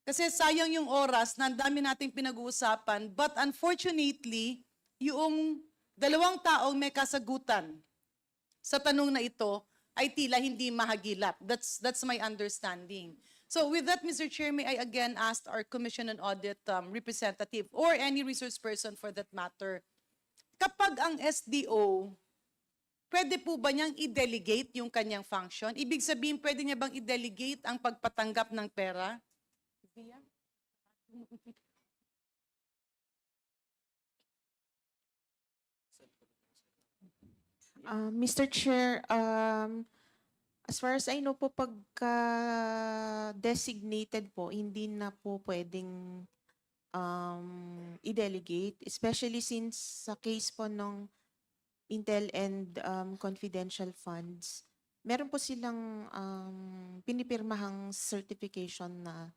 Kasi sayang yung oras na ang dami nating pinag-uusapan. But unfortunately, yung dalawang taong may kasagutan sa tanong na ito ay tila hindi mahagilap. That's my understanding. So with that, Mr. Chair, may I again ask our Commission on Audit representative or any resource person for that matter, kapag ang SDO, pwede po ba niyang i-delegate yung kanyang function? Ibig sabihin, pwede niya bang i-delegate ang pagpatanggap ng pera? Mr. Chair, as far as I know po, pagka designated po, hindi na po pwedeng i-delegate, especially since sa case po ng Intel and confidential funds, meron po silang pinipirmahang certification na